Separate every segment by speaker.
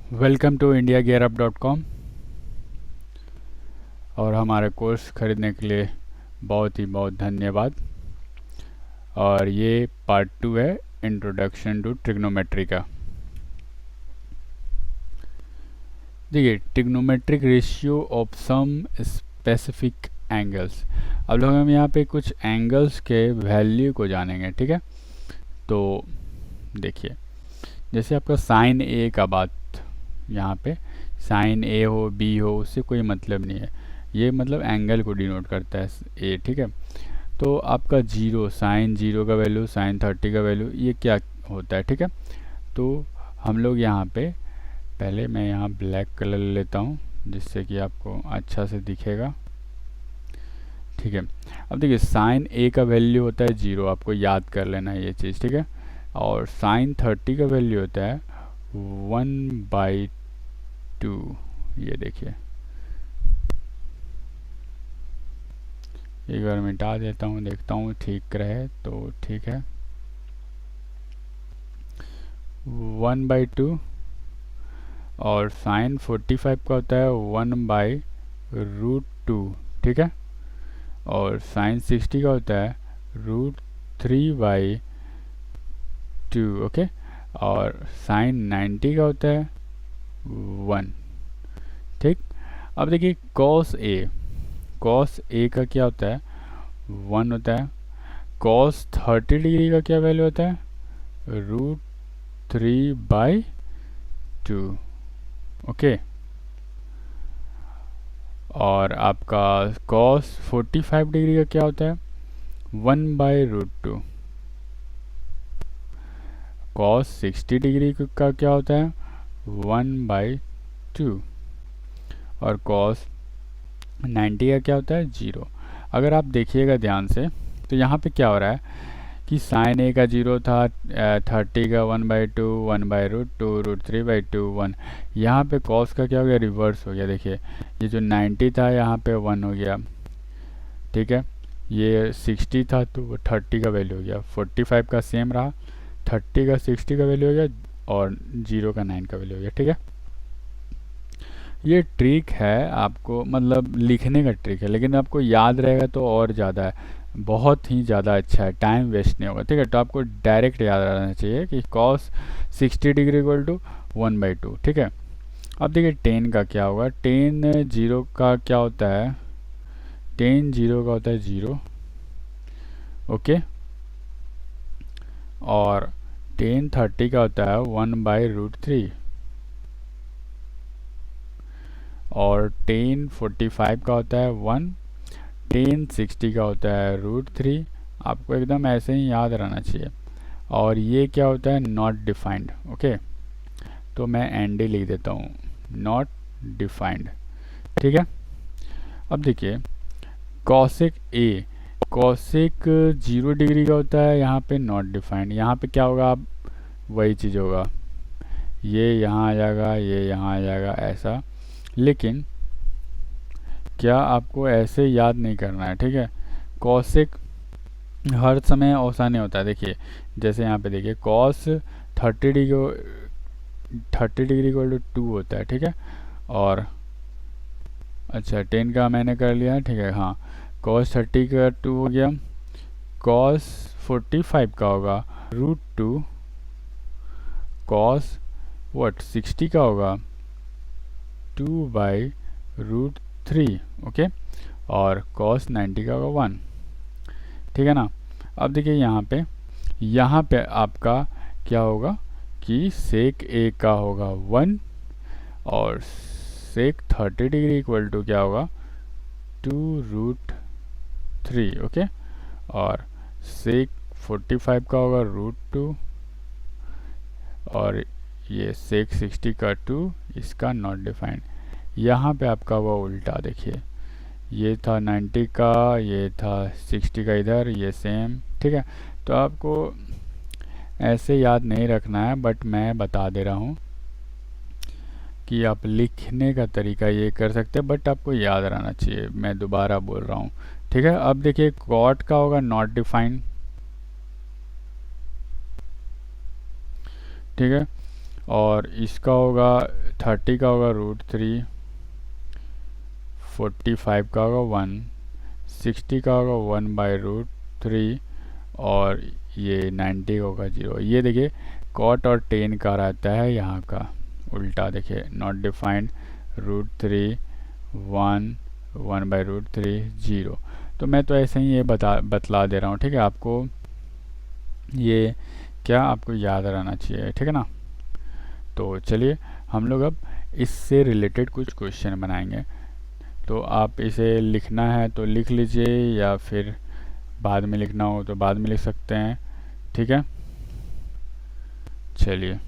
Speaker 1: Welcome to indiagearup.com। और हमारे course ख़रीदने के लिए बहुत धन्यवाद। और ये पार्ट 2 है इंट्रोडक्शन टू ट्रिग्नोमेट्री का। देखिए, trigonometric ratio of some specific angles. अब लोग हम यहाँ पे कुछ एंगल्स के वैल्यू को जानेंगे, ठीक है। तो देखिए, जैसे आपका साइन ए का बात, यहाँ पे साइन ए हो बी हो उससे कोई मतलब नहीं है, ये मतलब एंगल को डिनोट करता है ए, ठीक है। तो आपका जीरो, साइन जीरो का वैल्यू, साइन 30 का वैल्यू, ये क्या होता है, ठीक है। तो हम लोग यहाँ पे पहले मैं यहाँ ब्लैक कलर लेता हूँ जिससे कि आपको अच्छा से दिखेगा, ठीक है। अब देखिए, साइन ए का वैल्यू होता है जीरो, आपको याद कर लेना है ये चीज़, ठीक है। और साइन 30 का वैल्यू होता है 1/2। ये देखिए, एक बार मिटा देता हूँ, देखता हूँ ठीक रहे तो ठीक है। 1/2 और साइन 45 का होता है 1/√2, ठीक है। और साइन 60 का होता है √3/2, ओके। और साइन 90 का होता है 1, ठीक। अब देखिए, कॉस ए का क्या होता है 1 होता है। कॉस 30 डिग्री का क्या वैल्यू होता है √3/2, ओके। और आपका कॉस 45 डिग्री का क्या होता है 1/√2। कॉस 60 डिग्री का क्या होता है 1/2। और कॉस 90 का क्या होता है 0। अगर आप देखिएगा ध्यान से तो यहाँ पे क्या हो रहा है कि साइन ए का 0 था, 30 का 1/2, 1/√2, √3/2, 1। यहाँ पे कॉस का क्या हो गया, रिवर्स हो गया। देखिए, ये जो 90 था यहाँ पे 1 हो गया, ठीक है। ये 60 था तो वो 30 का वैल्यू हो गया। 45 का सेम रहा, 30 का 60 का वैल्यू हो गया, और 0 का 9 का वैल्यू हो गया, ठीक है। ये ट्रिक है, आपको मतलब लिखने का ट्रिक है, लेकिन आपको याद रहेगा तो और ज़्यादा है, बहुत ही ज़्यादा अच्छा है, टाइम वेस्ट नहीं होगा, ठीक है। तो आपको डायरेक्ट याद रहना चाहिए कि कॉस 60 डिग्री इक्वल टू 1/2, ठीक है। अब देखिए, टेन का क्या होगा। टेन जीरो का क्या होता है, टेन जीरो का होता है 0, ओके। और टेन 30 का होता है 1/√3। और टेन 45 का होता है 1। टेन 60 का होता है √3। आपको एकदम ऐसे ही याद रहना चाहिए। और ये क्या होता है, नॉट डिफाइंड, ओके। तो मैं एन डी लिख देता हूँ, नॉट डिफाइंड, ठीक है। अब देखिए, कॉसेक ए, कॉसेक 0 डिग्री का होता है, यहाँ पे नॉट डिफाइंड। यहाँ पे क्या होगा, अब वही चीज़ होगा, ये यहाँ आ जाएगा, ये यहाँ आ जाएगा, ऐसा। लेकिन क्या आपको ऐसे याद नहीं करना है, ठीक है। कॉसेक हर समय ऐसा नहीं होता है। देखिए, जैसे यहाँ पे देखिए, कॉस 30 डिग्री इक्वल टू 2 होता है, ठीक है। और अच्छा, 10 का मैंने कर लिया, ठीक है। हाँ, कॉस 30 का 2 हो गया। कॉस 45 का होगा √2। कॉस 60 का होगा 2/√3, ओके। और कॉस 90 का होगा 1, ठीक है ना। अब देखिए, यहाँ पे आपका क्या होगा कि सेक ए का होगा 1। और सेक 30 डिग्री इक्वल टू क्या होगा 2√3, ओके। और सेक 45 का होगा √2। और ये सेक 60 का 2, इसका नॉट डिफाइंड। यहाँ पे आपका हुआ उल्टा, देखिए, ये था 90 का, ये था 60 का इधर, ये सेम, ठीक है। तो आपको ऐसे याद नहीं रखना है, बट मैं बता दे रहा हूँ कि आप लिखने का तरीका ये कर सकते हैं, बट आपको याद रहना चाहिए, मैं दोबारा बोल रहा हूँ, ठीक है। अब देखिए, कॉट का होगा नॉट डिफाइंड, ठीक है। और इसका होगा 30 का होगा √3, 45 का होगा 1, 60 का होगा 1/√3 और ये 90 का होगा 0। ये देखिए कॉट और टेन का रहता है यहाँ का उल्टा, देखिए नॉट डिफाइंड √3 1 1/√3 0। तो मैं तो ऐसे ही ये बतला दे रहा हूँ, ठीक है। आपको ये क्या आपको याद रहना चाहिए, ठीक है ना। तो चलिए हम लोग अब इससे रिलेटेड कुछ क्वेश्चन बनाएंगे। तो आप इसे लिखना है तो लिख लीजिए, या फिर बाद में लिखना हो तो बाद में लिख सकते हैं, ठीक है। चलिए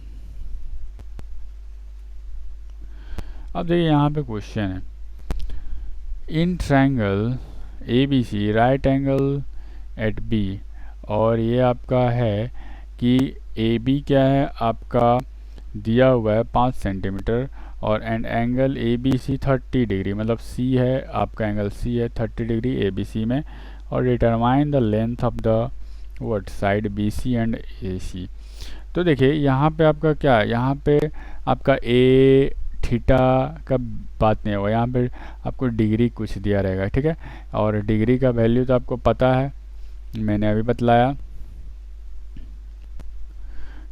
Speaker 1: अब देखिए यहाँ पे क्वेश्चन है, in triangle ABC right angle at B, और ये आपका है कि AB क्या है आपका दिया हुआ है 5 सेंटीमीटर और एंड एंगल ABC 30 डिग्री, मतलब C है आपका एंगल C है 30 डिग्री ABC में, और determine the length of the what side BC and AC। तो देखिए यहाँ पे आपका क्या है, यहाँ पे आपका A थीटा का बात नहीं होगा, यहाँ पे आपको डिग्री कुछ दिया रहेगा, ठीक है। और डिग्री का वैल्यू तो आपको पता है, मैंने अभी बतलाया।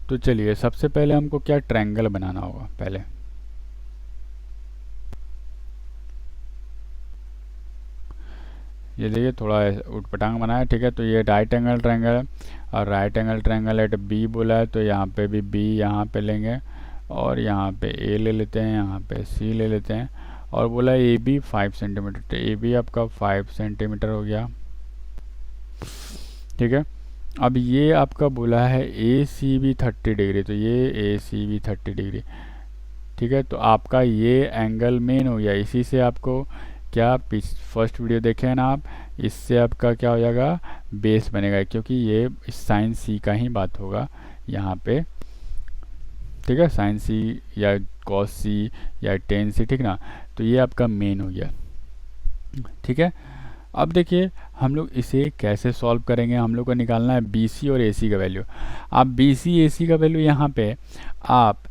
Speaker 1: तो चलिए सबसे पहले हमको क्या ट्रायंगल बनाना होगा। पहले ये देखिए थोड़ा उटपटांग बना है, ठीक है। तो ये राइट एंगल ट्रायंगल है और right angle triangle eight B बोला है, तो यहाँ पे भी B यहाँ पे लेंगे और यहाँ पे A ले लेते हैं, यहाँ पे C ले लेते हैं, और बोला AB 5 सेंटीमीटर, तो AB आपका 5 सेंटीमीटर हो गया, ठीक है। अब ये आपका बोला है ACB 30 डिग्री, तो ये ACB 30 डिग्री, ठीक है। तो आपका ये एंगल मेन हो गया, इसी से आपको क्या फर्स्ट वीडियो देखे हैं ना आप, इससे आपका क्या हो जाएगा बेस बनेगा, क्योंकि ये साइन C का ही बात होगा यहाँ पे, ठीक है। साइन C या कॉस C या टेन C, ठीक ना। तो ये आपका मेन हो गया, ठीक है। अब देखिए हम लोग इसे कैसे सॉल्व करेंगे, हम लोग को निकालना है BC और AC का वैल्यू। आप BC AC का वैल्यू यहाँ पे आप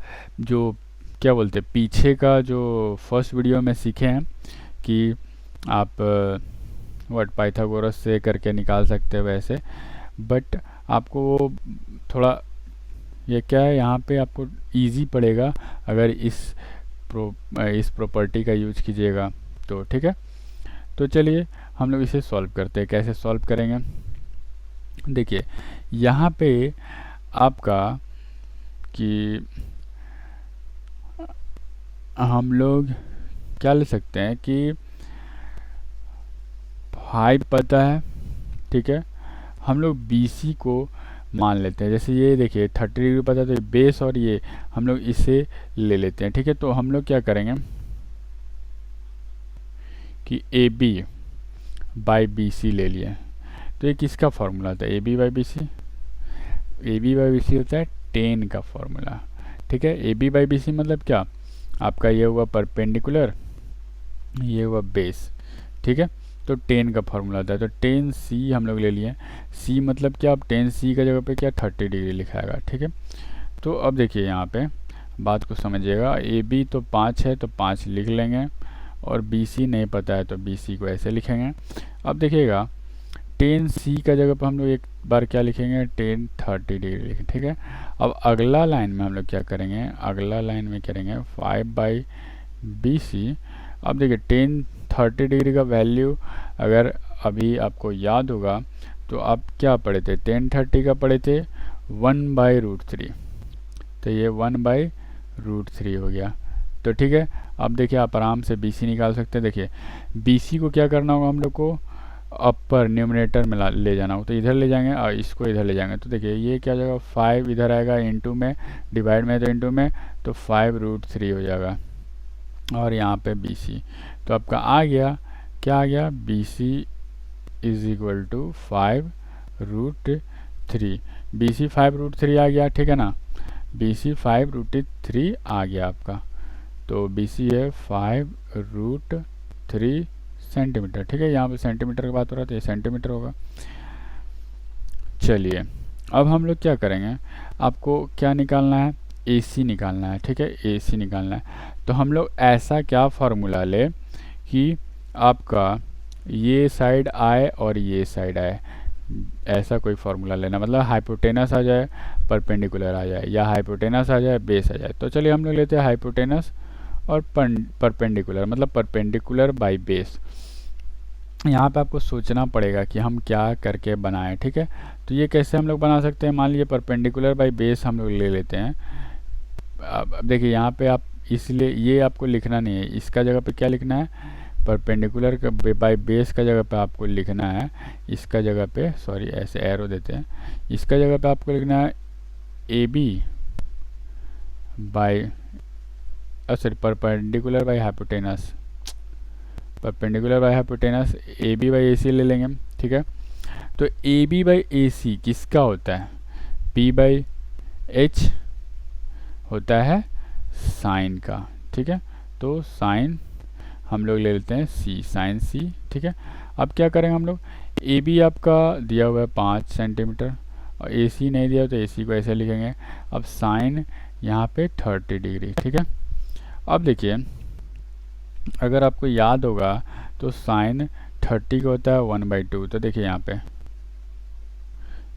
Speaker 1: जो क्या बोलते हैं पीछे का जो फर्स्ट वीडियो में सीखे हैं कि आप व्हाट पाइथागोरस से करके निकाल सकते हैं वैसे, बट आपको वो थोड़ा ये क्या है यहाँ पे आपको इजी पड़ेगा अगर इस प्रॉपर्टी का यूज कीजिएगा तो, ठीक है। तो चलिए हम लोग इसे सॉल्व करते हैं। कैसे सॉल्व करेंगे, देखिए यहाँ पे आपका कि हम लोग क्या ले सकते हैं कि 5 पता है, ठीक है। हम लोग BC को मान लेते हैं, जैसे ये देखिए 30 डिग्री पता है, तो बेस और ये हम लोग इसे ले लेते हैं, ठीक है। तो हम लोग क्या करेंगे कि AB बाई BC ले लिया, तो ये किसका फॉर्मूला था AB by BC, AB by BC होता है 10 का फॉर्मूला, ठीक है। AB बाई BC मतलब क्या आपका ये हुआ परपेंडिकुलर, ये हुआ बेस, ठीक है। तो 10 का फॉर्मूला था, तो 10C हम लोग ले लिए। C मतलब क्या, अब 10C का जगह पे क्या 30 डिग्री लिखाएगा, ठीक है। तो अब देखिए यहाँ पे बात को समझिएगा, AB तो 5 है तो 5 लिख लेंगे, और BC नहीं पता है तो BC को ऐसे लिखेंगे। अब देखिएगा 10C का जगह पर हम लोग एक बार क्या लिखेंगे 10 30 डिग्री लिखेंगे, ठीक है। अब अगला लाइन में हम लोग क्या करेंगे, अगला लाइन में करेंगे 5/BC। अब देखिए 10 30 डिग्री का वैल्यू अगर अभी आपको याद होगा तो आप क्या पढ़े थे, 10 30 का पढ़े थे 1/√3, तो ये 1/√3 हो गया। तो ठीक है, अब देखिए आप आराम से BC निकाल सकते हैं। देखिए BC को क्या करना होगा, हम लोग को अपर न्यूमरेटर में ले जाना होगा, तो इधर ले जाएंगे और इसको इधर ले जाएंगे। तो देखिए ये क्या जाएगा 5 इधर आएगा इंटू में, डिवाइड में तो इंटू में, तो 5√3 हो जाएगा, और यहाँ पे BC तो आपका आ गया, क्या आ गया BC is equal to 5√3। BC 5√3 आ गया, ठीक है ना। BC 5√3 आ गया आपका, तो BC है 5√3 सेंटीमीटर, ठीक है। यहाँ पे सेंटीमीटर की बात हो रहा है तो ये सेंटीमीटर होगा। चलिए अब हम लोग क्या करेंगे, आपको क्या निकालना है, AC निकालना है, ठीक है, AC निकालना है। तो हम लोग ऐसा क्या फार्मूला ले कि आपका ये साइड आए और ये साइड आए, ऐसा कोई फार्मूला लेना, मतलब हाइपोटेनस आ जाए परपेंडिकुलर आ जाए, या हाइपोटेनस आ जाए बेस आ जाए। तो चलिए हम लोग लेते हैं हाइपोटेनस और परपेंडिकुलर, मतलब परपेंडिकुलर बाय बेस। यहाँ पे आपको सोचना पड़ेगा कि हम क्या करके बनाएं, ठीक है। तो ये कैसे हम लोग बना सकते हैं, मान लीजिए परपेंडिकुलर बाय बेस हम लोग ले लेते हैं। अब देखिए यहाँ पे आप, इसलिए ये आपको लिखना नहीं है, इसका जगह पे क्या लिखना है, परपेंडिकुलर का बाय बेस का जगह पे आपको लिखना है, इसका जगह पे, सॉरी ऐसे एरो देते हैं, इसका जगह पे आपको लिखना है AB by, sorry perpendicular by hypotenuse, perpendicular by hypotenuse AB by AC ले लेंगे, ठीक है। तो AB बाई AC किसका होता है, P बाई H होता है साइन का, ठीक है। तो साइन हम लोग ले लेते हैं C, साइन C, ठीक है। अब क्या करेंगे हम लोग, AB आपका दिया हुआ है 5 सेंटीमीटर और AC नहीं दिया तो AC को ऐसे लिखेंगे। अब साइन यहाँ पे 30 डिग्री, ठीक है। अब देखिए अगर आपको याद होगा तो साइन 30 का होता है 1/2। तो देखिए यहाँ पे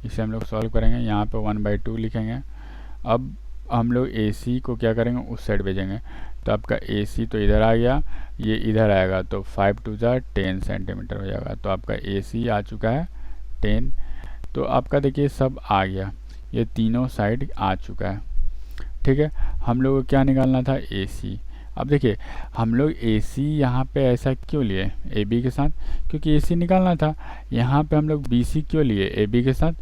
Speaker 1: इसे हम लोग सॉल्व करेंगे, यहाँ पे 1/2 लिखेंगे। अब हम लोग AC को क्या करेंगे, उस साइड भेजेंगे। तो आपका AC तो इधर आ गया, ये इधर आएगा, तो 5 2 10 सेंटीमीटर हो जाएगा। तो आपका AC आ चुका है 10। तो आपका देखिए सब आ गया, ये तीनों साइड आ चुका है, ठीक है। हम लोग को क्या निकालना था, AC। अब देखिए हम लोग AC यहाँ पे ऐसा क्यों लिए AB के साथ, क्योंकि AC निकालना था। यहाँ पे हम लोग BC क्यों लिए AB के साथ,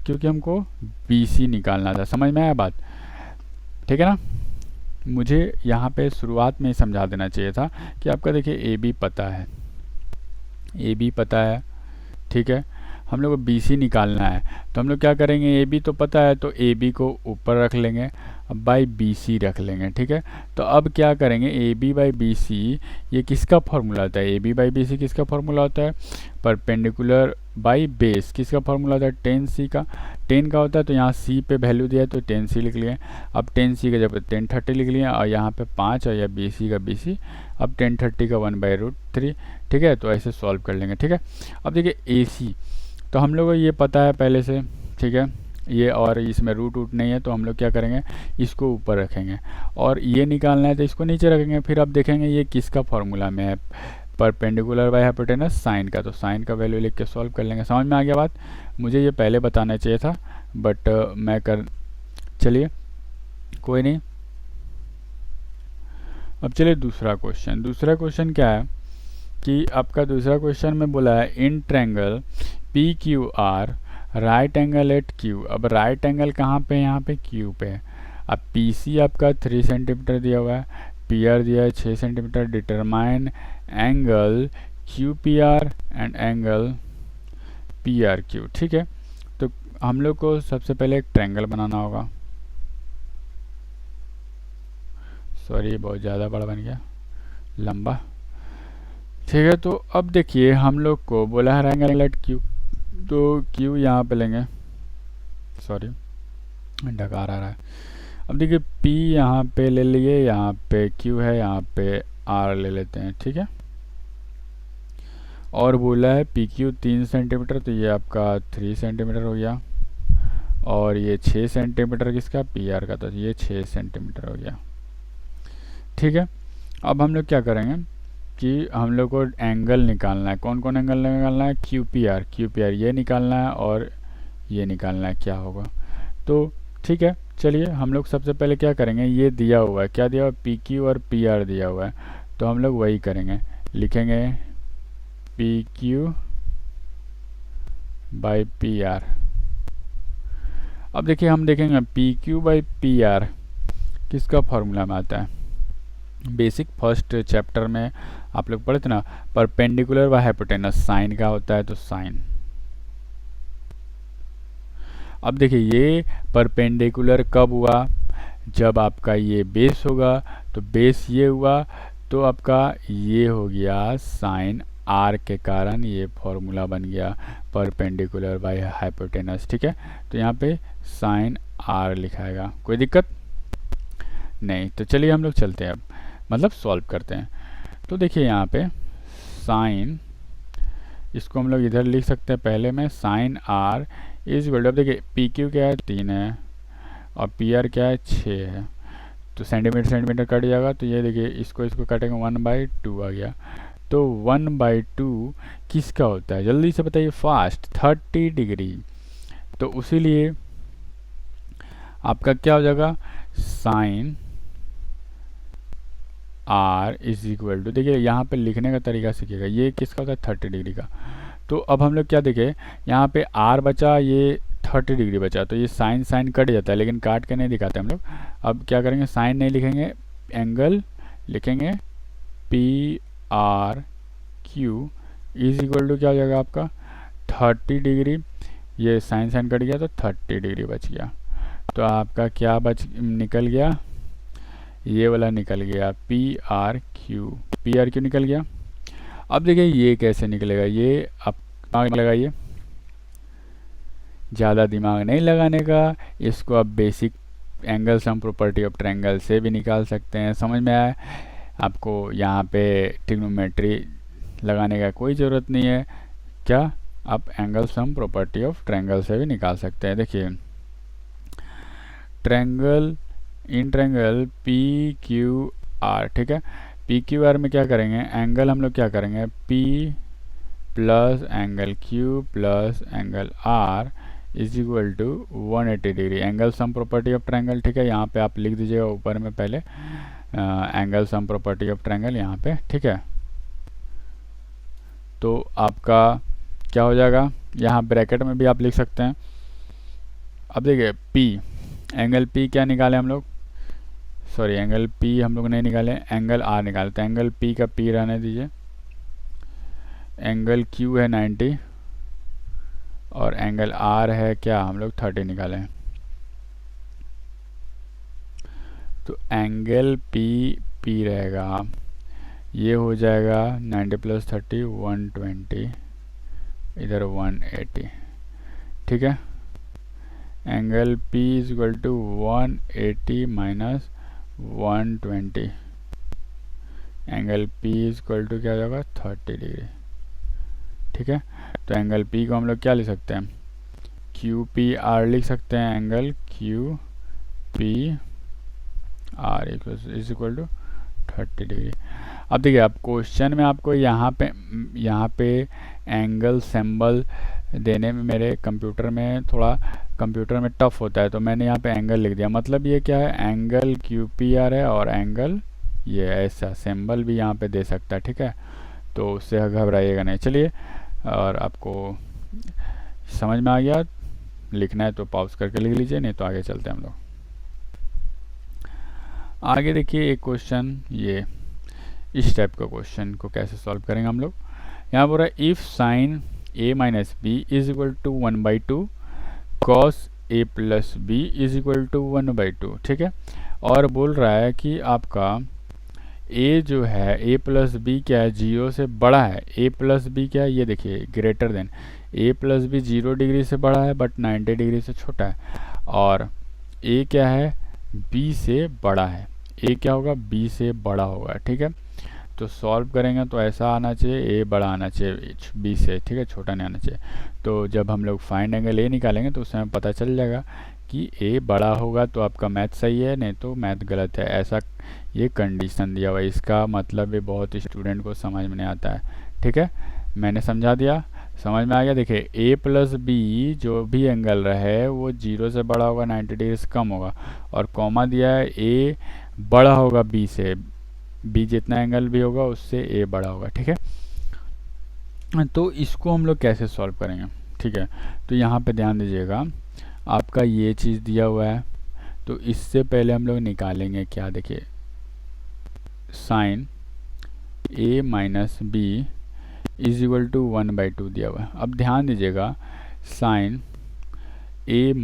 Speaker 1: क्योंकि हमको BC निकालना था। समझ में आया बात, ठीक है ना। मुझे यहाँ पे शुरुआत में ही समझा देना चाहिए था कि आपका देखिए AB पता है, AB पता है, ठीक है। हम लोग को BC निकालना है, तो हम लोग क्या करेंगे, AB तो पता है तो AB को ऊपर रख लेंगे, अब बाई BC रख लेंगे, ठीक है। तो अब क्या करेंगे, AB बाई BC ये किसका फॉर्मूला होता है, AB बाई BC किसका फॉर्मूला होता है, परपेंडिकुलर बाई बेस किसका फॉर्मूला होता है, 10C का। 10 का होता है, तो यहाँ C पे वैल्यू दिया है तो 10C लिख लिए। अब 10C का जब 1030 लिख लिए, और यहाँ पे 5 और या BC का BC। अब 1030 का 1/√3, ठीक है। तो ऐसे सॉल्व कर लेंगे, ठीक है। अब देखिए AC तो हम लोग को ये पता है पहले से, ठीक है, ये, और इसमें रूट नहीं है, तो हम लोग क्या करेंगे, इसको ऊपर रखेंगे, और ये निकालना है तो इसको नीचे रखेंगे। फिर अब देखेंगे ये किसका फॉर्मूला में है, परपेंडिकुलर बाय हाइपोटेनस साइन का। तो साइन का वैल्यू लिख के सॉल्व कर लेंगे। समझ में आ गया बात, मुझे ये पहले बताना चाहिए था, बट मैं कर, चलिए कोई नहीं। अब चलिए दूसरा क्वेश्चन। दूसरा क्वेश्चन क्या है कि आपका दूसरा क्वेश्चन में बोला है in triangle PQR right angle at Q। अब राइट एंगल कहाँ पे है, यहाँ पे Q पे है। अब PC आपका 3 सेंटीमीटर दिया हुआ है, PR दिया है 6 centimetre. Determine angle QPR and angle PRQ, ठीक है। तो हम लोग को सबसे पहले एक ट्रायंगल बनाना होगा, सॉरी बहुत ज़्यादा बड़ा बन गया, लंबा, ठीक है। तो अब देखिए हम लोग को बोला है एंगल एट Q, तो Q यहाँ पे लेंगे, सॉरी डकार आ रहा है। अब देखिए P यहाँ पे ले लिए, यहाँ पे Q है, यहाँ पे R ले लेते हैं, ठीक है। और बोला है PQ 3 सेंटीमीटर, तो ये आपका 3 सेंटीमीटर हो गया, और ये 6 सेंटीमीटर किसका, PR का, तो ये 6 सेंटीमीटर हो गया, ठीक है। अब हम लोग क्या करेंगे कि हम लोग को एंगल निकालना है। कौन कौन एंगल निकालना है, QPR ये निकालना है और ये निकालना है, क्या होगा। तो ठीक है, चलिए हम लोग सबसे पहले क्या करेंगे, ये दिया हुआ है, क्या दिया हुआ है, PQ और PR दिया हुआ है, तो हम लोग वही करेंगे, लिखेंगे PQ बाई PR। अब देखिए हम देखेंगे PQ बाई PR किसका फॉर्मूला में आता है। बेसिक फर्स्ट चैप्टर में आप लोग पढ़े थे ना, परपेंडिकुलर बाय हाइपोटेनस साइन का होता है, तो साइन। अब देखिए ये परपेंडिकुलर कब हुआ, जब आपका ये बेस होगा, तो बेस ये हुआ, तो आपका ये हो गया साइन R के कारण ये फॉर्मूला बन गया परपेंडिकुलर बाय हाइपोटेनस, ठीक है। तो यहाँ पे साइन R लिखाएगा, कोई दिक्कत। नहीं। तो चलिए हम लोग चलते हैं अब, मतलब सॉल्व करते हैं। तो देखिए यहाँ पे साइन, इसको हम लोग इधर लिख सकते हैं पहले में, sine R is equal to, अब देखिए पी क्यू क्या है 3 है और पी आर क्या है 6 है, तो सेंटीमीटर सेंटीमीटर कट जाएगा, तो ये देखिए इसको इसको काटेंगे 1/2 आ गया। तो 1/2 किसका होता है, जल्दी से बताइए फास्ट, 30 डिग्री। तो उसी लिए आपका क्या हो जाएगा, sine R is equal to, देखिए यहाँ पे लिखने का तरीका सीखिएगा, ये किसका होता है 30 डिग्री का। तो अब हम लोग क्या देखें, यहाँ पे आर बचा, ये 30 डिग्री बचा, तो ये साइन साइन कट जाता है, लेकिन काट के नहीं दिखाते हम लोग। अब क्या करेंगे, साइन नहीं लिखेंगे, एंगल लिखेंगे, P R Q is equal to क्या हो जाएगा आपका 30 डिग्री, ये साइन साइन कट गया तो 30 डिग्री बच गया। तो आपका क्या निकल गया, ये वाला निकल गया पी आर क्यू निकल गया। अब देखिए ये कैसे निकलेगा, ये आप दिमाग लगाइए, ज़्यादा दिमाग नहीं लगाने का, इसको आप basic angle sum property of triangle से भी निकाल सकते हैं। समझ में आया आपको, यहाँ पे ट्रिग्नोमेट्री लगाने का कोई ज़रूरत नहीं है, क्या आप angle sum property of triangle से भी निकाल सकते हैं। देखिए triangle, in triangle P Q R, ठीक है, पी क्यू आर में क्या करेंगे, एंगल हम लोग क्या करेंगे, P plus angle Q plus angle R is equal to 180 degree, angle sum property of triangle. ठीक है, यहाँ पे आप लिख दीजिएगा ऊपर में पहले angle sum property of triangle यहाँ पे, ठीक है। तो आपका क्या हो जाएगा, यहाँ ब्रैकेट में भी आप लिख सकते हैं। अब देखिए पी, एंगल पी क्या निकाले हम लोग, सॉरी एंगल पी हम लोग नहीं निकाले, एंगल आर निकालते हैं। एंगल पी का पी रहने दीजिए, एंगल क्यू है 90 और एंगल आर है क्या, हम लोग 30 निकाले। तो एंगल पी रहेगा, ये हो जाएगा 90 + 30 120, इधर 180, ठीक है। Angle P is equal to 180 minus 120, angle P is equal to क्या हो जाएगा 30 डिग्री, ठीक है। तो एंगल P को हम लोग क्या लिख सकते हैं, QPR लिख सकते हैं, angle QPR is equal to 30 degree. अब देखिए अब क्वेश्चन में आपको यहाँ पे एंगल सिंबल देने में मेरे कंप्यूटर में टफ होता है, तो मैंने यहाँ पे एंगल लिख दिया। मतलब ये क्या है, एंगल QPR है और एंगल ये ऐसा सिंबल भी यहाँ पे दे सकता है, ठीक है। तो उससे घबराइएगा नहीं। चलिए, और आपको समझ में आ गया, लिखना है तो पॉज करके लिख लीजिए, नहीं तो आगे चलते हैं हम लोग। आगे देखिए एक क्वेश्चन, ये इस टाइप का क्वेश्चन को कैसे सॉल्व करेंगे हम लोग। यहाँ बोल रहा है if sine a minus b is equal to 1/2 cos a plus B is equal to 1/2, ठीक है। और बोल रहा है कि आपका a जो है a प्लस बी क्या है, 0 से बड़ा है, a प्लस बी क्या है, ये देखिए greater than, a plus b 0 degree से बड़ा है बट 90 डिग्री से छोटा है, और a क्या है b से बड़ा है, a क्या होगा b से बड़ा होगा, ठीक है। तो सॉल्व करेंगे तो ऐसा आना चाहिए, a बड़ा आना चाहिए b से, ठीक है, छोटा नहीं आना चाहिए। तो जब हम लोग फाइंड एंगल a निकालेंगे तो उसमें पता चल जाएगा कि a बड़ा होगा तो आपका मैथ सही है, नहीं तो मैथ गलत है। ऐसा ये कंडीशन दिया हुआ है, इसका मतलब ये बहुत स्टूडेंट को समझ में नहीं आता है, ठीक है। मैंने समझा दिया, समझ में आ गया। देखिए a प्लस बी जो भी एंगल रहे वो 0 से बड़ा होगा, 90 डिग्री से कम होगा, और कॉमा दिया है a बड़ा होगा b से, b जितना एंगल भी होगा उससे a बड़ा होगा, ठीक है। तो इसको हम लोग कैसे सॉल्व करेंगे, ठीक है। तो यहाँ पे ध्यान दीजिएगा, आपका ये चीज़ दिया हुआ है, तो इससे पहले हम लोग निकालेंगे क्या, देखिए sine a minus b is equal to 1/2 दिया हुआ है। अब ध्यान दीजिएगा, साइन a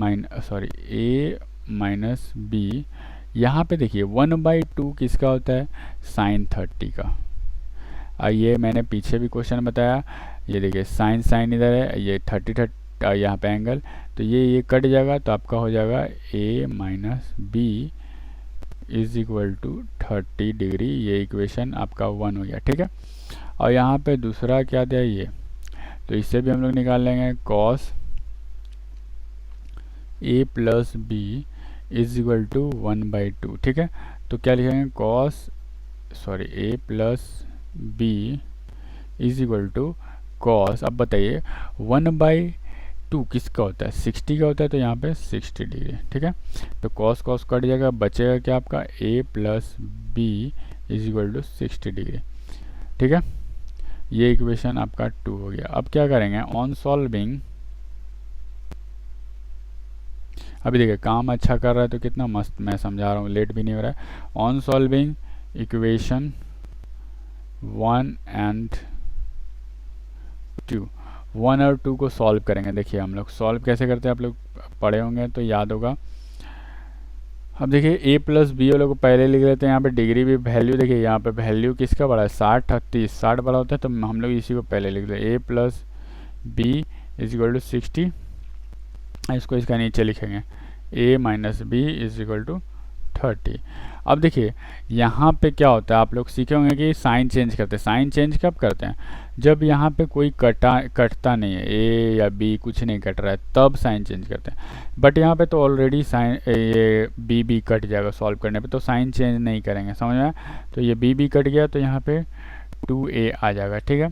Speaker 1: माइनस बी, यहाँ पे देखिए 1/2 किसका होता है, साइन 30 का। ये मैंने पीछे भी क्वेश्चन बताया, ये देखिए साइन इधर है, ये 30 यहाँ पे एंगल, तो ये कट जाएगा, तो आपका हो जाएगा a minus b is equal to 30 degree. ये इक्वेशन आपका 1 हो गया, ठीक है। और यहाँ पे दूसरा क्या दिया ये, तो इससे भी हम लोग निकाल लेंगे cos A plus B is equal to 1/2, ठीक है। तो क्या लिखेंगे, A plus B is equal to cos, अब बताइए 1/2 किसका होता है, 60 का होता है, तो यहाँ पे 60 डिग्री, ठीक है। तो कॉस कॉस कट जाएगा, बचेगा क्या आपका a plus B is equal to 60 degree, ठीक है। ये इक्वेशन आपका 2 हो गया। अब क्या करेंगे, ऑन सॉल्विंग, अभी देखिए काम अच्छा कर रहा है तो कितना मस्त मैं समझा रहा हूँ, लेट भी नहीं हो रहा है। ऑन सॉल्विंग इक्वेशन 1 एंड 2, 1 और 2 को सॉल्व करेंगे। देखिए हम लोग सॉल्व कैसे करते हैं, आप लोग पढ़े होंगे तो याद होगा। अब देखिए a प्लस बी वालों को पहले लिख लेते हैं। यहाँ पे डिग्री भी वैल्यू, देखिए यहाँ पे वैल्यू किसका बड़ा है, 60 30 60 बड़ा होता है, तो हम लोग इसी को पहले लिख लेते हैं। a plus B is equal to 60, इसको इसका नीचे लिखेंगे a minus b is equal to 30। अब देखिए यहाँ पे क्या होता है, आप लोग सीखे होंगे कि साइन चेंज करते हैं। साइन चेंज कब करते हैं, जब यहाँ पे कोई कटता नहीं है, ए या बी कुछ नहीं कट रहा है, तब साइन चेंज करते हैं। बट यहाँ पे तो ऑलरेडी साइन ये बी कट जाएगा सॉल्व करने पे, तो साइन चेंज नहीं करेंगे, समझ में। तो ये बी कट गया तो यहाँ पे 2a आ जाएगा, ठीक है।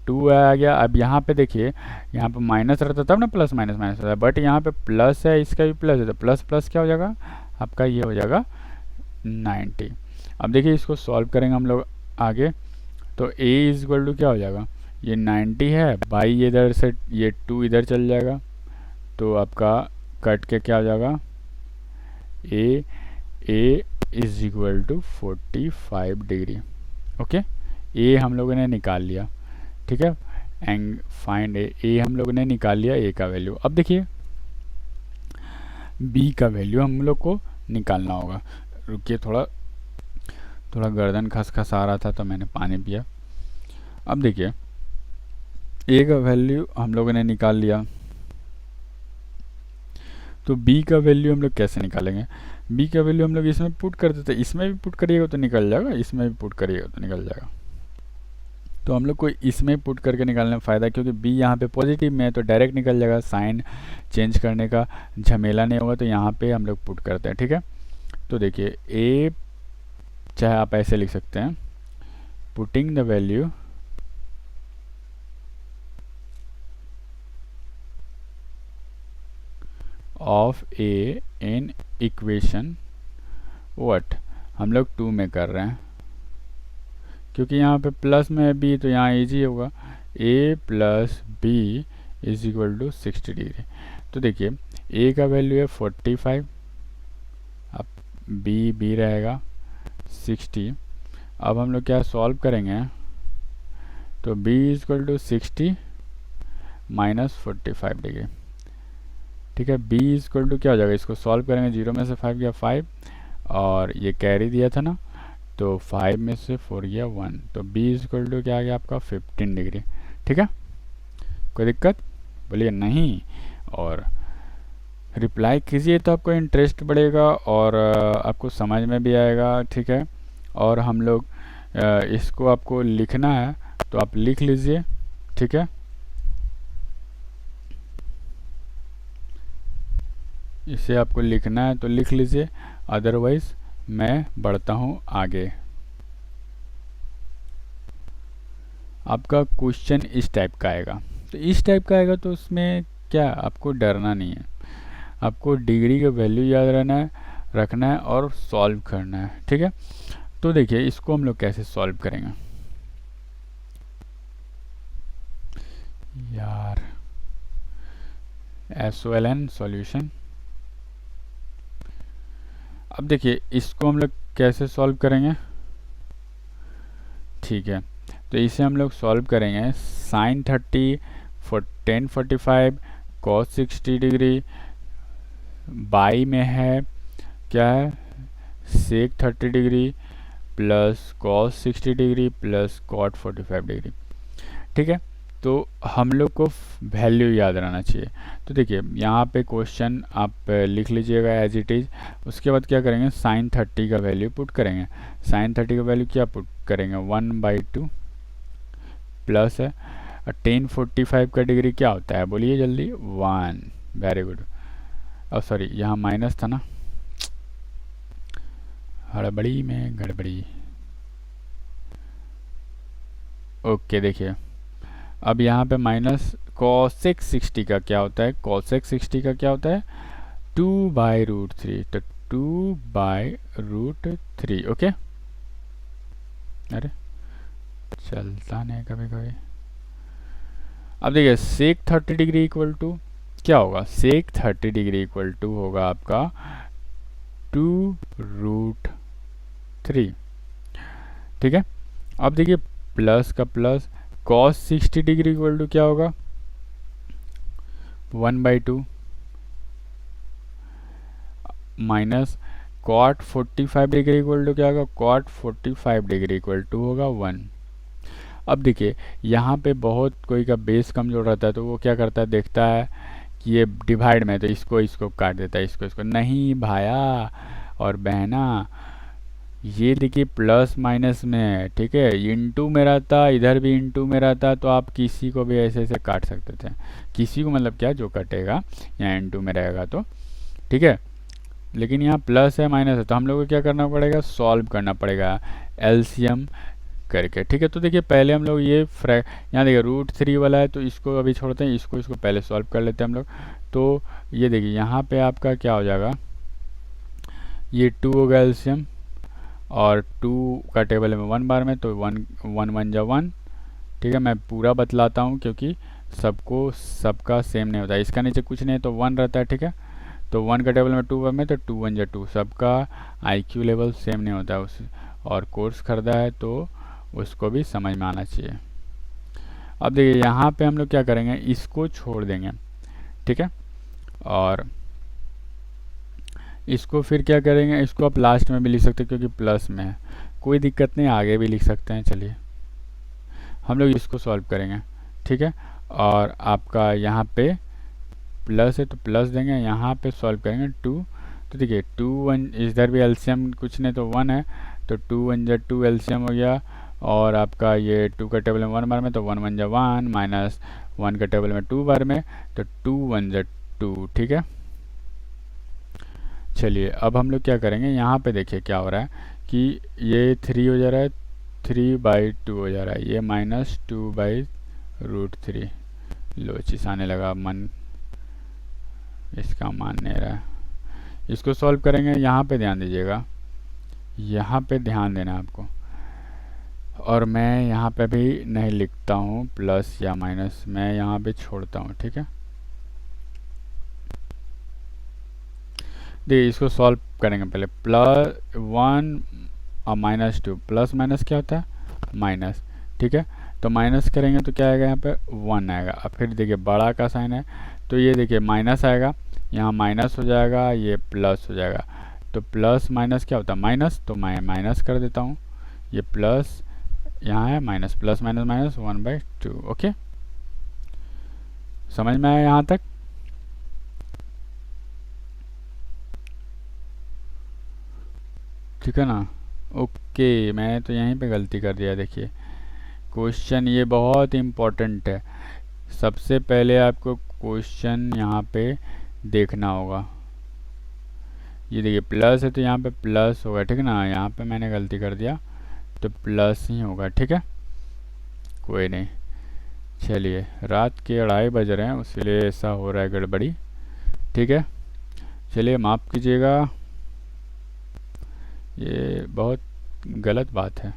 Speaker 1: 2 आ गया। अब यहाँ पे देखिए, यहाँ पे माइनस रहता तब ना प्लस माइनस माइनस होता है, बट यहाँ पे प्लस है, इसका भी प्लस है, तो प्लस प्लस क्या हो जाएगा आपका, ये हो जाएगा 90। अब देखिए इसको सॉल्व करेंगे हम लोग आगे, तो a इज इक्वल टू क्या हो जाएगा, ये 90 है, बाई इधर से ये 2 इधर चल जाएगा, तो आपका कट के क्या हो जाएगा, a is equal to 45 degree. Okay, a हम लोगों ने निकाल लिया, ठीक है। एंड फाइंड a हम लोगों ने निकाल लिया a का वैल्यू। अब देखिए b का वैल्यू हम लोग को निकालना होगा। रुकिए, थोड़ा गर्दन खसखसा रहा था तो मैंने पानी पिया। अब देखिए a का वैल्यू हम लोगों ने निकाल लिया, तो b का वैल्यू हम लोग कैसे निकालेंगे। b का वैल्यू हम लोग इसमें पुट कर देते हैं, इसमें भी पुट करिएगा तो निकल जाएगा, इसमें भी पुट करिएगा तो निकल जाएगा। तो हम लोग को इसमें पुट करके निकालने में फ़ायदा, क्योंकि b यहाँ पे पॉजिटिव में है तो डायरेक्ट निकल जाएगा, साइन चेंज करने का झमेला नहीं होगा, तो यहाँ पे हम लोग पुट करते हैं, ठीक है। तो देखिए a, चाहे आप ऐसे लिख सकते हैं, putting the value of a in equation what, हम लोग 2 में कर रहे हैं, क्योंकि यहाँ पे प्लस में है b तो यहाँ इजी होगा, a plus B is equal to 60 degree. तो देखिए a का वैल्यू है 45, अब b रहेगा 60। अब हम लोग क्या सॉल्व करेंगे, तो b is equal to 60 minus 45 degree, ठीक है। b इज इक्वल टू क्या हो जाएगा, इसको सॉल्व करेंगे, 0 में से 5 गया 5, और ये कैरी दिया था ना, तो 5 में से 4 गया 1, तो b इज इक्वल टू क्या आ गया आपका 15 डिग्री, ठीक है। कोई दिक्कत बोलिए नहीं, और रिप्लाई कीजिए तो आपको इंटरेस्ट बढ़ेगा और आपको समझ में भी आएगा, ठीक है। और हम लोग इसको आपको लिखना है तो आप लिख लीजिए, ठीक है। इसे आपको लिखना है तो लिख लीजिए, अदरवाइज मैं बढ़ता हूँ आगे। आपका क्वेश्चन इस टाइप का आएगा, तो इस टाइप का आएगा तो उसमें क्या आपको डरना नहीं है, आपको डिग्री का वैल्यू याद रखना है और सॉल्व करना है, ठीक है। तो देखिए इसको हम लोग कैसे सॉल्व करेंगे यार, SOLN सॉल्यूशन। अब देखिए इसको हम लोग कैसे सॉल्व करेंगे, ठीक है। तो इसे हम लोग सॉल्व करेंगे, sine 30 tan 45 cos 60 degree, by में है क्या है sec 30 degree plus cos 60 degree plus cot 45 degree, ठीक है। तो हम लोग को वैल्यू याद रहना चाहिए। तो देखिए यहाँ पे क्वेश्चन आप लिख लीजिएगा एज इट इज़। उसके बाद क्या करेंगे, साइन 30 का वैल्यू पुट करेंगे। साइन 30 का वैल्यू क्या पुट करेंगे, 1/2 प्लस है। और tan 45 का डिग्री क्या होता है, बोलिए जल्दी, 1। Very good. और सॉरी यहाँ माइनस था ना, हड़बड़ी में गड़बड़ी। ओके देखिए अब यहाँ पे माइनस cosec 60 का क्या होता है, cosec 60 का क्या होता है, 2/√3। तो 2/√3। ओके, अरे चलता नहीं कभी कभी। अब देखिए सेक 30 डिग्री इक्वल टू क्या होगा, सेक 30 डिग्री इक्वल टू होगा आपका 2√3। ठीक है, अब देखिए प्लस का plus, cos 60 degree equal to क्या होगा, 1/2 minus cot 45 degree equal to क्या होगा, cot 45 डिग्री इक्वल टू होगा 1। अब देखिए यहाँ पे बहुत कोई का बेस कमजोर रहता है तो वो क्या करता है, देखता है कि ये डिवाइड में, तो इसको इसको काट देता है, इसको इसको। नहीं भाया और बहना, ये देखिए प्लस माइनस में है, ठीक है, इंटू में रहता, इधर भी इंटू में रहता, तो आप किसी को भी ऐसे ऐसे काट सकते थे। किसी को मतलब क्या, जो कटेगा यहाँ इंटू में रहेगा तो, ठीक है। लेकिन यहाँ प्लस है माइनस है, तो हम लोग को क्या करना पड़ेगा, सॉल्व करना पड़ेगा एलसीएम करके। ठीक है, तो देखिए पहले हम लोग ये यहाँ देखिए √3 वाला है, तो इसको अभी छोड़ते हैं, इसको पहले सॉल्व कर लेते हैं हम लोग। तो ये देखिए यहाँ पे आपका क्या हो जाएगा, ये 2 होगा एलसीएम, और 2 का टेबल है 1 बार में, तो 1 1 जा 1। ठीक है, मैं पूरा बतलाता हूँ क्योंकि सबका सेम नहीं होता है। इसका नीचे कुछ नहीं है तो 1 रहता है। ठीक है, तो 1 का टेबल में 2 बार में, तो 2 1 जा 2। सबका IQ लेवल सेम नहीं होता है और कोर्स खरीदा है तो उसको भी समझ में आना चाहिए। अब देखिए यहाँ पे हम लोग क्या करेंगे, इसको छोड़ देंगे। ठीक है, और इसको फिर क्या करेंगे, इसको आप लास्ट में भी लिख सकते हैं क्योंकि प्लस में है, कोई दिक्कत नहीं, आगे भी लिख सकते हैं। चलिए हम लोग इसको सॉल्व करेंगे। ठीक है, और आपका यहाँ पे प्लस है तो प्लस देंगे, यहाँ पे सॉल्व करेंगे 2। तो देखिए 2 1, इधर भी एलसीएम कुछ नहीं तो 1 है, तो 2 1 जा 2 एलसीएम हो गया। और आपका ये 2 का टेबल में 1 बार में, तो 1 1 जा 1 माइनस 1 का टेबल में 2 बार में, तो 2 1 जा 2। ठीक है, चलिए अब हम लोग क्या करेंगे, यहाँ पे देखिए क्या हो रहा है कि ये 3 हो जा रहा है, 3/2 हो जा रहा है, ये -2/√3। लो चिसाने लगा मन, इसका मान नहीं रहा है। इसको सॉल्व करेंगे, यहाँ पे ध्यान दीजिएगा, यहाँ पे ध्यान देना आपको। और मैं यहाँ पे भी नहीं लिखता हूँ प्लस या माइनस, मैं यहाँ पे छोड़ता हूँ। ठीक है, देखिए इसको सॉल्व करेंगे पहले, +1 और -2, प्लस माइनस क्या होता है, माइनस। ठीक है, तो माइनस करेंगे तो क्या आएगा, यहाँ पे 1 आएगा। अब फिर देखिए बड़ा का साइन है तो ये देखिए माइनस आएगा, यहाँ माइनस हो जाएगा, ये प्लस हो जाएगा। तो प्लस माइनस क्या होता है, माइनस, तो मैं माइनस कर देता हूँ, ये प्लस यहाँ है, minus, plus minus minus 1/2। Okay, समझ में आया यहाँ तक। ठीक है ना, ओके, मैं तो यहीं पे गलती कर दिया। देखिए क्वेश्चन ये बहुत इम्पोर्टेंट है, सबसे पहले आपको क्वेश्चन यहाँ पे देखना होगा। ये देखिए प्लस है तो यहाँ पे प्लस होगा, ठीक है ना, यहाँ पे मैंने गलती कर दिया तो प्लस ही होगा। ठीक है, कोई नहीं, चलिए रात के 2:30 बज रहे हैं इसलिए ऐसा हो रहा है गड़बड़ी। ठीक है, चलिए माफ़ कीजिएगा, ये बहुत गलत बात है,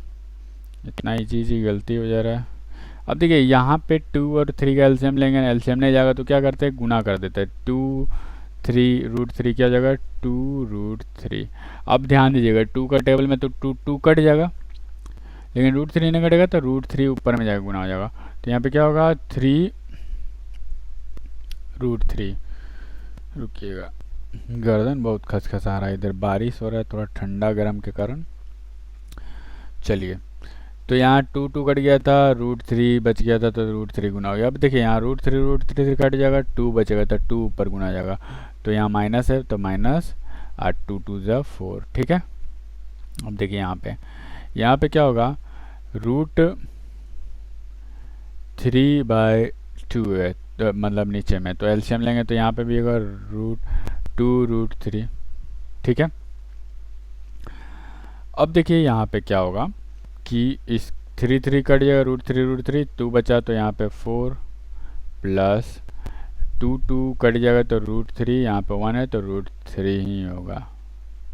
Speaker 1: इतना इजी गलती हो जा रहा है। अब देखिए यहाँ पे 2 और 3 का एलसीएम लेंगे, एलसीएम नहीं जाएगा तो क्या करते हैं, गुना कर देते हैं। 2 3 √3 क्या जाएगा, 2√3। अब ध्यान दीजिएगा 2 का टेबल में तो 2 कट जाएगा, लेकिन √3 नहीं कटेगा तो √3 ऊपर में जाएगा, गुना हो जाएगा। तो यहाँ पे क्या होगा, 3√3। रुकिएगा, गर्दन बहुत खसखसा रहा है, इधर बारिश हो रहा है थोड़ा ठंडा गर्म के कारण। चलिए तो यहाँ 2 कट गया था, √3 बच गया था, तो √3 गुना हो गया। अब देखिए यहाँ √3 कट जाएगा, 2 बचेगा तो 2 ऊपर गुना जाएगा, तो यहाँ माइनस है तो माइनस, और 2 2 ज़ा 4। ठीक है, अब देखिए यहाँ पे क्या होगा, √3/2 है, तो मतलब नीचे में, तो एलसीएम लेंगे तो यहाँ पे भी होगा √2 √3। ठीक है, अब देखिए यहाँ पे क्या होगा कि इस 3 कट जाएगा, √3 2 बचा, तो यहाँ पे 4 प्लस 2 कट जाएगा, तो √3 यहाँ पे 1 है तो √3 ही होगा।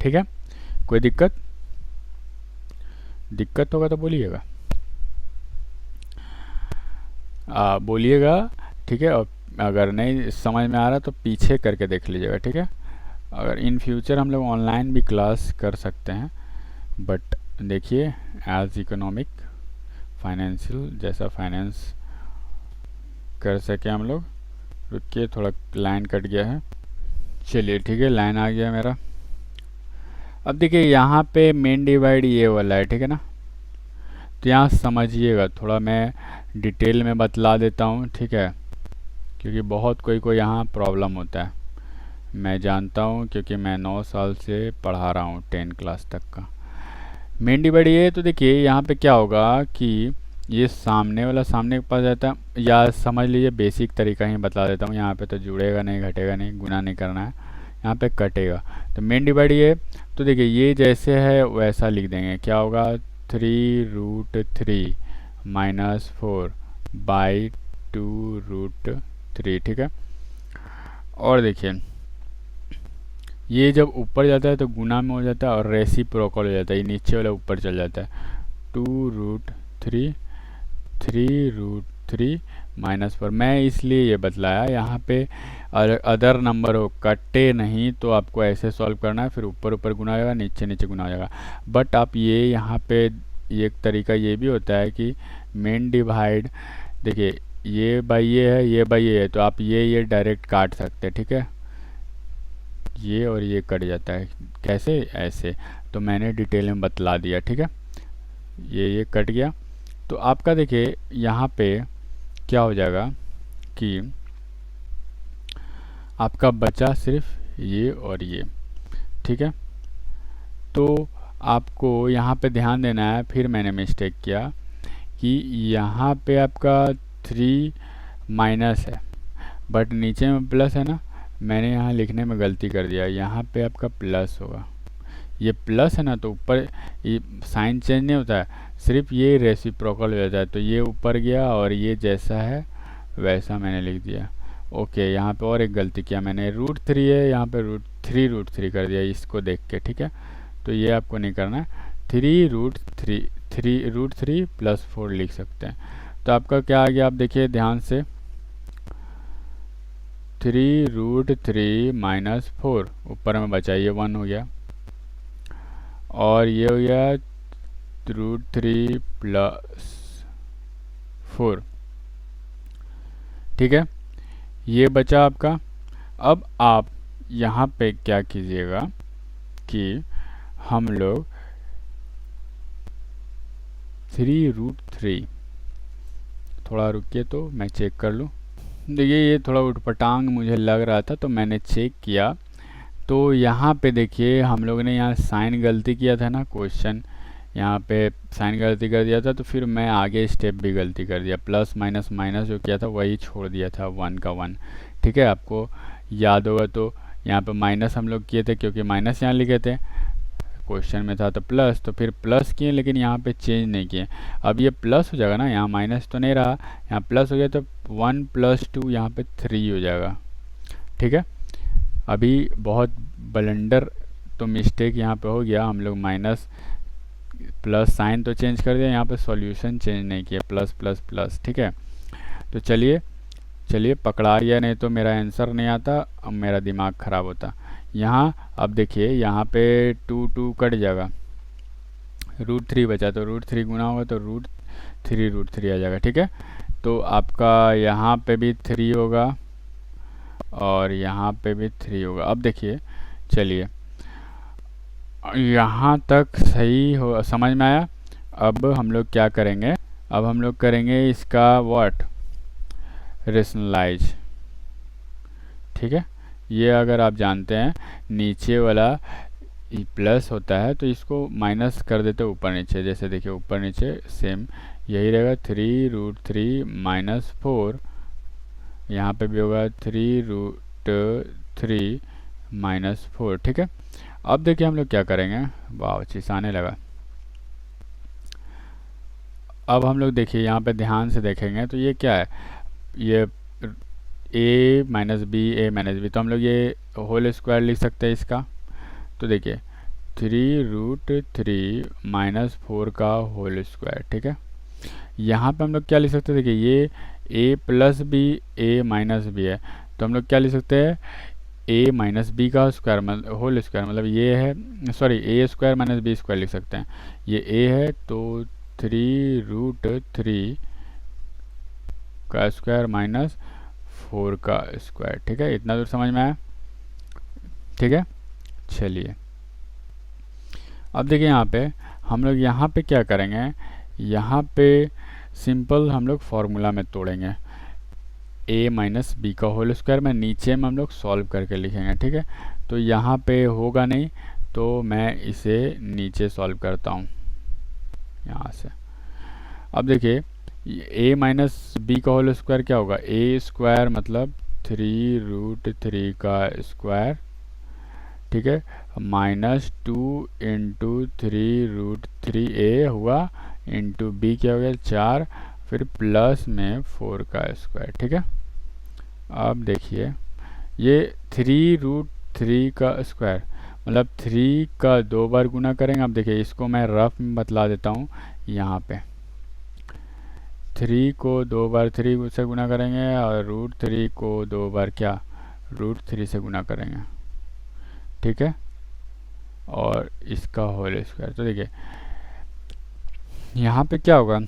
Speaker 1: ठीक है, कोई दिक्कत होगा तो बोलिएगा, बोलिएगा। ठीक है, और अगर नहीं समझ में आ रहा तो पीछे करके देख लीजिएगा। ठीक है, अगर इन फ्यूचर हम लोग ऑनलाइन भी क्लास कर सकते हैं, बट देखिए एज इकोनॉमिक फाइनेंशियल जैसा फाइनेंस कर सके हम लोग। रुकिए, थोड़ा लाइन कट गया है, चलिए ठीक है, लाइन आ गया मेरा। अब देखिए यहाँ पे मेन डिवाइड ये वाला है, ठीक है ना, तो यहाँ समझिएगा, थोड़ा मैं डिटेल में बतला देता हूँ। ठीक है, क्योंकि बहुत कोई यहाँ प्रॉब्लम होता है, मैं जानता हूँ, क्योंकि मैं 9 साल से पढ़ा रहा हूँ 10 क्लास तक का। मेन डिवाइड ये है, तो देखिए यहाँ पे क्या होगा कि ये सामने वाला सामने के पास जाता है, या समझ लीजिए बेसिक तरीका ही बता देता हूँ। यहाँ पे तो जुड़ेगा नहीं, घटेगा नहीं, गुना नहीं करना है, यहाँ पे कटेगा। तो मेन डिवाइड ये, तो देखिए ये जैसे है वैसा लिख देंगे, क्या होगा 3√3 -4/2√3। ठीक है, और देखिए ये जब ऊपर जाता है तो गुना में हो जाता है, और रेसिप्रोकल हो जाता है, ये नीचे वाला ऊपर चल जाता है, 2√3 3√3 -4। मैं इसलिए ये बतलाया, यहाँ पे अदर नंबर हो कटे नहीं तो आपको ऐसे सॉल्व करना है, फिर ऊपर ऊपर गुना जाएगा, नीचे नीचे गुना हो जाएगा। बट आप ये यहाँ पे एक तरीका ये भी होता है कि मेन डिवाइड, देखिए ये बाई ये है, ये बाई ये है, तो आप ये डायरेक्ट काट सकते हैं। ठीक है, ये और ये कट जाता है, कैसे, ऐसे, तो मैंने डिटेल में बतला दिया। ठीक है, ये कट गया, तो आपका देखिए यहाँ पे क्या हो जाएगा कि आपका बचा सिर्फ ये और ये। ठीक है, तो आपको यहाँ पे ध्यान देना है, फिर मैंने मिस्टेक किया कि यहाँ पे आपका 3 माइनस है, बट नीचे में प्लस है ना, मैंने यहाँ लिखने में गलती कर दिया, यहाँ पे आपका प्लस होगा, ये प्लस है ना, तो ऊपर ये साइन चेंज नहीं होता है, सिर्फ ये रेसिप्रोकल हो जाता है, तो ये ऊपर गया और ये जैसा है वैसा मैंने लिख दिया। ओके, यहाँ पे और एक गलती किया मैंने, √3 है, यहाँ पे √3 कर दिया इसको देख के। ठीक है, तो ये आपको नहीं करना है, 3√3 प्लस 4 लिख सकते हैं। तो आपका क्या आ गया, आप देखिए ध्यान से, 3√3 -4, ऊपर में बचा ये 1 हो गया, और ये हो गया √3 + 4। ठीक है, ये बचा आपका। अब आप यहाँ पे क्या कीजिएगा कि हम लोग 3√3, थोड़ा रुकिए तो मैं चेक कर लूँ। देखिए ये थोड़ा उटपटांग मुझे लग रहा था, तो मैंने चेक किया, तो यहाँ पे देखिए हम लोगों ने यहाँ साइन गलती किया था ना, क्वेश्चन यहाँ पे साइन गलती कर दिया था, तो फिर मैं आगे स्टेप भी गलती कर दिया, प्लस माइनस माइनस जो किया था वही छोड़ दिया था, 1 का 1। ठीक है, आपको याद होगा, तो यहाँ पे माइनस हम लोग किए थे, क्योंकि माइनस यहाँ लिखे थे, क्वेश्चन में था तो प्लस, तो फिर प्लस किए, लेकिन यहाँ पे चेंज नहीं किए। अब ये प्लस हो जाएगा ना, यहाँ माइनस तो नहीं रहा, यहाँ प्लस हो गया, तो 1 + 2 यहाँ पे 3 हो जाएगा। ठीक है, अभी बहुत ब्लंडर तो मिस्टेक यहाँ पे हो गया, हम लोग माइनस प्लस साइन तो चेंज कर दिया, यहाँ पे सॉल्यूशन चेंज नहीं किया, प्लस प्लस प्लस। ठीक है, तो चलिए पकड़ा गया, नहीं तो मेरा आंसर नहीं आता, अब मेरा दिमाग ख़राब होता। यहाँ अब देखिए यहाँ पे 2 कट जाएगा, √3 बचा, तो √3 गुना होगा तो √3 आ जाएगा। ठीक है, तो आपका यहाँ पे भी 3 होगा और यहाँ पे भी 3 होगा। अब देखिए, चलिए यहाँ तक सही हो, समझ में आया। अब हम लोग क्या करेंगे, अब हम लोग करेंगे इसका व्हाट, रेशनलाइज। ठीक है, ये अगर आप जानते हैं नीचे वाला प्लस होता है तो इसको माइनस कर देते ऊपर नीचे, जैसे देखिए ऊपर नीचे सेम यही रहेगा, 3√3 माइनस 4, यहाँ पे भी होगा 3√3 माइनस 4। ठीक है, अब देखिए हम लोग क्या करेंगे, वाह चीज़ आने लगा। अब हम लोग देखिए यहाँ पे ध्यान से देखेंगे तो ये क्या है, ये a माइनस बी, तो हम लोग ये होल स्क्वायर लिख सकते हैं इसका। तो देखिए 3√3 माइनस 4 का होल स्क्वायर। ठीक है, यहाँ पे हम लोग क्या लिख सकते हैं, देखिए ये a plus b, a minus b है, तो हम लोग क्या लिख सकते हैं, a माइनस बी का स्क्वायर मतलब होल स्क्वायर, मतलब ये है, sorry a square minus b square लिख सकते हैं। ये a है तो 3√3 का स्क्वायर माइनस 4 का स्क्वायर। ठीक है, इतना दूर समझ में आया। ठीक है, चलिए अब देखिए यहाँ पे हम लोग यहाँ पे क्या करेंगे, यहाँ पे सिंपल हम लोग फॉर्मूला में तोड़ेंगे, a माइनस बी का होल स्क्वायर में नीचे में हम लोग सॉल्व करके लिखेंगे। ठीक है, तो यहाँ पे होगा नहीं तो मैं इसे नीचे सॉल्व करता हूँ यहाँ से। अब देखिए a माइनस बी का होल स्क्वायर क्या होगा, a स्क्वायर मतलब 3√3 का स्क्वायर। ठीक है, माइनस 2 इंटू 3√3a हुआ, इंटू बी क्या हो गया 4, फिर प्लस में 4 का स्क्वायर। ठीक है, अब देखिए ये 3√3 का स्क्वायर मतलब 3 का 2 बार गुना करेंगे। अब देखिए इसको मैं रफ में बतला देता हूँ, यहाँ पे 3 को 2 बार 3 से गुना करेंगे और √3 को 2 बार क्या, √3 से गुना करेंगे। ठीक है, और इसका होल स्क्वायर। तो देखिए यहाँ पे क्या होगा,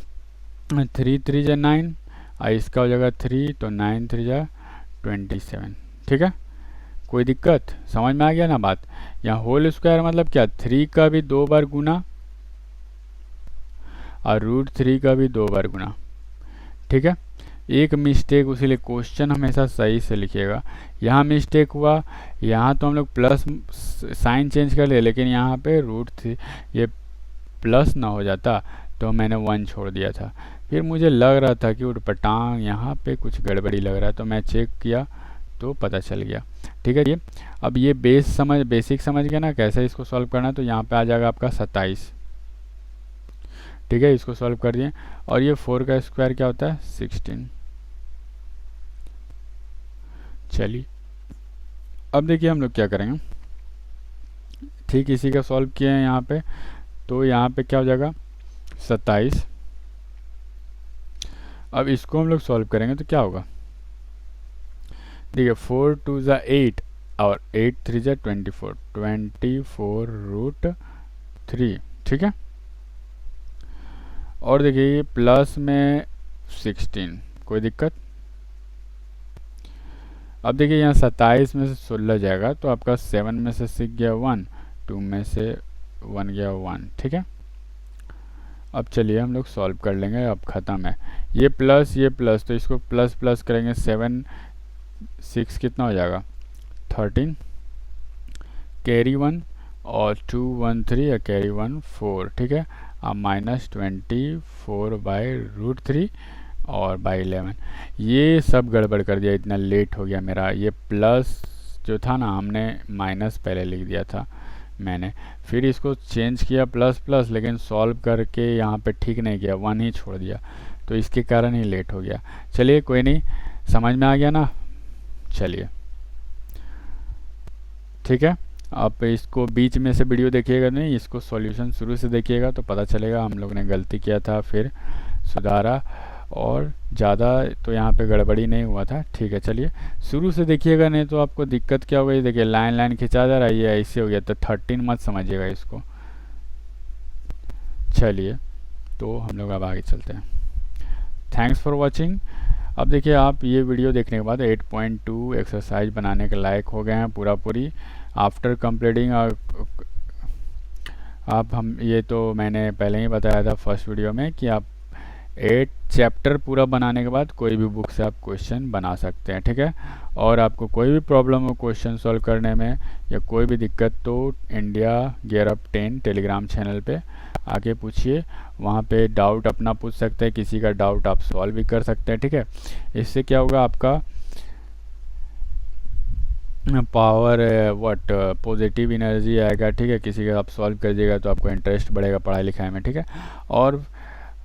Speaker 1: 3 जा 9 और इसका हो जाएगा 3, तो 9 3 जा 27। ठीक है, कोई दिक्कत, समझ में आ गया ना बात। यहाँ होल स्क्वायर मतलब क्या, 3 का भी 2 बार गुना और √3 का भी 2 बार गुना। ठीक है, एक मिस्टेक, उसीलिए क्वेश्चन हमेशा सही से लिखिएगा। यहाँ मिस्टेक हुआ, यहाँ तो हम लोग प्लस साइन चेंज कर लिए, लेकिन यहाँ पे √3 ये प्लस ना हो जाता तो मैंने 1 छोड़ दिया था। फिर मुझे लग रहा था कि उटपटांग यहाँ पे कुछ गड़बड़ी लग रहा है, तो मैं चेक किया तो पता चल गया। ठीक है, ये अब ये बेसिक समझ गया ना कैसे इसको सॉल्व करना है। तो यहाँ पे आ जाएगा आपका 27। ठीक है, इसको सॉल्व कर दिए, और ये 4 का स्क्वायर क्या होता है 16। चलिए अब देखिए हम लोग क्या करेंगे, ठीक इसी का सॉल्व किए हैं यहाँ पे, तो यहाँ पे क्या हो जाएगा 27। अब इसको हम लोग सॉल्व करेंगे तो क्या होगा, देखिए 4 2 जा 8 और 8 3 जा 24, 24√3। ठीक है, और देखिए ये प्लस में 16, कोई दिक्कत। अब देखिए यहाँ 27 में से 16 जाएगा तो आपका 7 में से 6 गया 1, 2 में से 1 गया 1। ठीक है, अब चलिए हम लोग सॉल्व कर लेंगे, अब ख़त्म है ये प्लस तो इसको प्लस प्लस करेंगे, 7 6 कितना हो जाएगा 13, कैरी 1 और 2 1 3 या कैरी 1 4। ठीक है, अब माइनस 24/√3 और बाई 11। ये सब गड़बड़ कर दिया, इतना लेट हो गया मेरा। ये प्लस जो था ना, हमने माइनस पहले लिख दिया था मैंने, फिर इसको चेंज किया प्लस प्लस, लेकिन सॉल्व करके यहाँ पे ठीक नहीं किया, 1 ही छोड़ दिया, तो इसके कारण ही लेट हो गया। चलिए कोई नहीं, समझ में आ गया ना। चलिए ठीक है, आप इसको बीच में से वीडियो देखिएगा नहीं, इसको सॉल्यूशन शुरू से देखिएगा तो पता चलेगा हम लोग ने गलती किया था, फिर सुधारा, और ज़्यादा तो यहाँ पे गड़बड़ी नहीं हुआ था। ठीक है, चलिए शुरू से देखिएगा, नहीं तो आपको दिक्कत क्या हो गई, देखिए लाइन लाइन खिंचा जा रहा है, ये ऐसे हो गया, तो 13 मत समझिएगा इसको। चलिए तो हम लोग अब आगे चलते हैं। Thanks for watching. अब देखिए आप ये वीडियो देखने के बाद 8.2 एक्सरसाइज बनाने के लायक हो गए हैं पूरा पूरी। आफ्टर कंप्लीटिंग आप हम ये तो मैंने पहले ही बताया था फर्स्ट वीडियो में कि आप 8 चैप्टर पूरा बनाने के बाद कोई भी बुक से आप क्वेश्चन बना सकते हैं, ठीक है। और आपको कोई भी प्रॉब्लम हो क्वेश्चन सॉल्व करने में या कोई भी दिक्कत, तो India gear up 10 Telegram channel पे आके पूछिए, वहाँ पे डाउट अपना पूछ सकते हैं, किसी का डाउट आप सॉल्व भी कर सकते हैं, ठीक है। इससे क्या होगा, आपका पावर पॉजिटिव एनर्जी आएगा, ठीक है। किसी का आप सॉल्व कर दीजिएगा तो आपको इंटरेस्ट बढ़ेगा पढ़ाई लिखाई में, ठीक है। और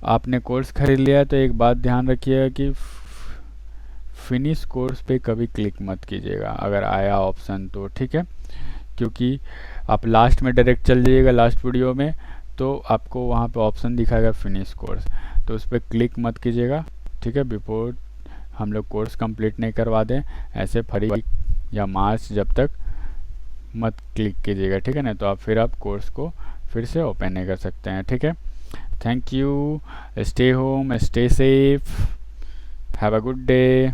Speaker 1: आपने कोर्स खरीद लिया तो एक बात ध्यान रखिएगा कि फिनिश कोर्स पे कभी क्लिक मत कीजिएगा अगर आया ऑप्शन तो, ठीक है। क्योंकि आप लास्ट में डायरेक्ट चल जाइएगा लास्ट वीडियो में, तो आपको वहाँ पे ऑप्शन दिखाएगा फिनिश कोर्स, तो उस पर क्लिक मत कीजिएगा, ठीक है। बिफोर हम लोग कोर्स कंप्लीट नहीं करवा दें, ऐसे फरवरी या मार्च जब तक मत क्लिक कीजिएगा, ठीक है ना। तो आप फिर आप कोर्स को फिर से ओपन नहीं कर सकते हैं, ठीक है। Thank you, stay home, stay safe, have a good day.